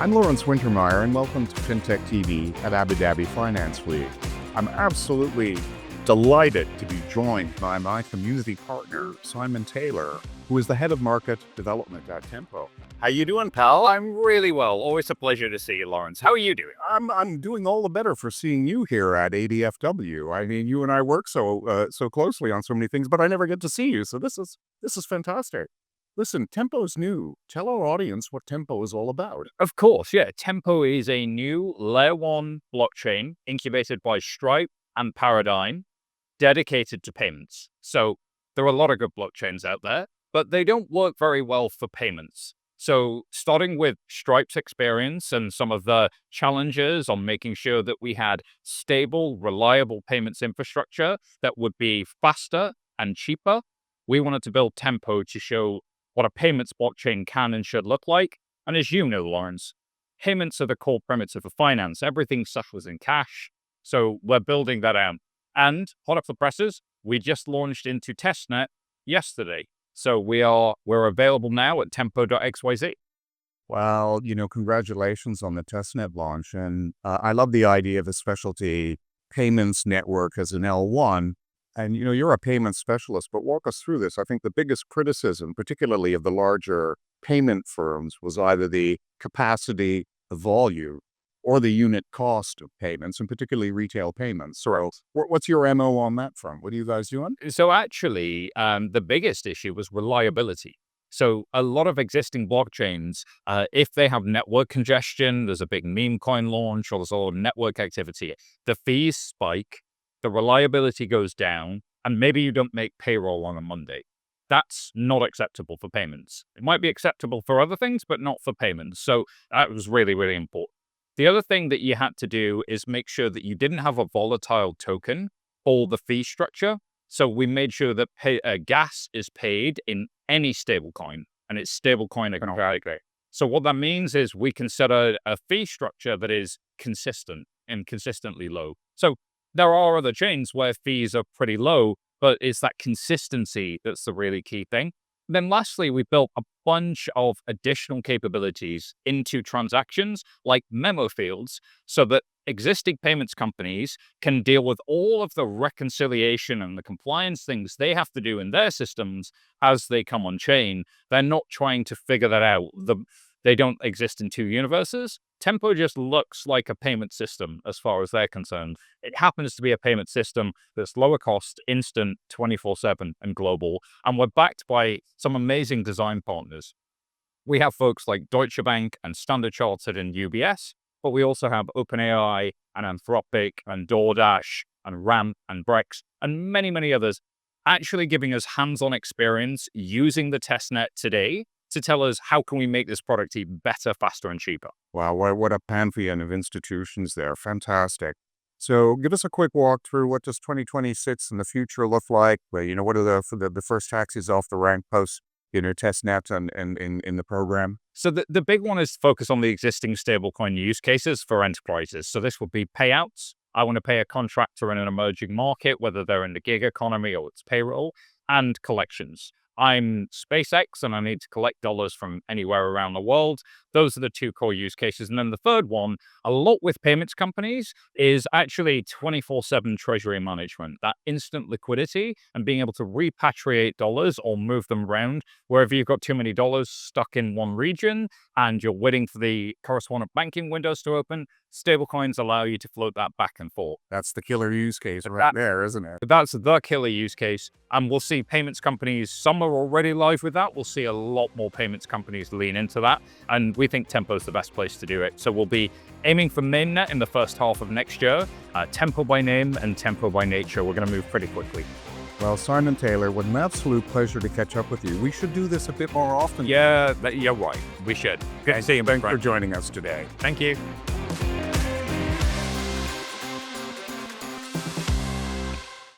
I'm Lawrence Wintermeyer, and welcome to FinTech TV at Abu Dhabi Finance Week. I'm absolutely delighted to be joined by my community partner, Simon Taylor, who is the head of market development at Tempo. How you doing, pal? I'm really well. Always a pleasure to see you, Lawrence. How are you doing? I'm doing all the better for seeing you here at ADFW. I mean, you and I work so closely on so many things, but I never get to see you. So this is fantastic. Listen, Tempo's new. Tell our audience what Tempo is all about. Of course, yeah. Tempo is a new Layer 1 blockchain incubated by Stripe and Paradigm, dedicated to payments. So there are a lot of good blockchains out there, but they don't work very well for payments. So starting with Stripe's experience and some of the challenges on making sure that we had stable, reliable payments infrastructure that would be faster and cheaper, we wanted to build Tempo to show what a payments blockchain can and should look like. And as you know, Lawrence, payments are the core primitive of finance. Everything suffers in cash. So we're building that out. And hot off the presses, we just launched into testnet yesterday. So we're available now at tempo.xyz. Well, congratulations on the testnet launch. And I love the idea of a specialty payments network as an L1. And, you're a payment specialist, but walk us through this. I think the biggest criticism, particularly of the larger payment firms, was either the capacity, the volume, or the unit cost of payments, and particularly retail payments. So what's your MO on that front? What are you guys doing? So actually, the biggest issue was reliability. So a lot of existing blockchains, if they have network congestion, there's a big meme coin launch, or there's a lot of network activity, the fees spike, the reliability goes down, and maybe you don't make payroll on a Monday. That's not acceptable for payments. It might be acceptable for other things, but not for payments. So that was really, really important. The other thing that you had to do is make sure that you didn't have a volatile token for the fee structure. So we made sure that gas is paid in any stablecoin, and it's stablecoin agnostic. So what that means is we can set a fee structure that is consistent and consistently low. So there are other chains where fees are pretty low, but it's that consistency that's the really key thing. Then lastly, we built a bunch of additional capabilities into transactions like memo fields so that existing payments companies can deal with all of the reconciliation and the compliance things they have to do in their systems as they come on chain. They're not trying to figure that out. They don't exist in two universes. Tempo just looks like a payment system as far as they're concerned. It happens to be a payment system that's lower cost, instant, 24/7, and global. And we're backed by some amazing design partners. We have folks like Deutsche Bank and Standard Chartered and UBS, but we also have OpenAI and Anthropic and DoorDash and Ramp and Brex and many, many others actually giving us hands-on experience using the testnet today to tell us how can we make this product even better, faster, and cheaper. Wow, what a pantheon of institutions there. Fantastic. So give us a quick walk through. What does 2026 and the future look like? Well, what are the first taxis off the rank post testnet and in the program? So the big one is focus on the existing stablecoin use cases for enterprises. So this would be payouts. I want to pay a contractor in an emerging market, whether they're in the gig economy or it's payroll, and collections. I'm SpaceX and I need to collect dollars from anywhere around the world. Those are the two core use cases. And then the third one, a lot with payments companies, is actually 24/7 treasury management, that instant liquidity and being able to repatriate dollars or move them around wherever you've got too many dollars stuck in one region and you're waiting for the correspondent banking windows to open. Stablecoins allow you to float that back and forth. That's the killer use case right there, isn't it? That's the killer use case. And we'll see payments companies, some are already live with that. We'll see a lot more payments companies lean into that. And we think Tempo is the best place to do it. So we'll be aiming for mainnet in the first half of next year. Tempo by name and Tempo by nature. We're going to move pretty quickly. Well, Simon Taylor, what an absolute pleasure to catch up with you. We should do this a bit more often. Yeah, you're right. We should. Good to see you. Thanks for joining us today. Thank you.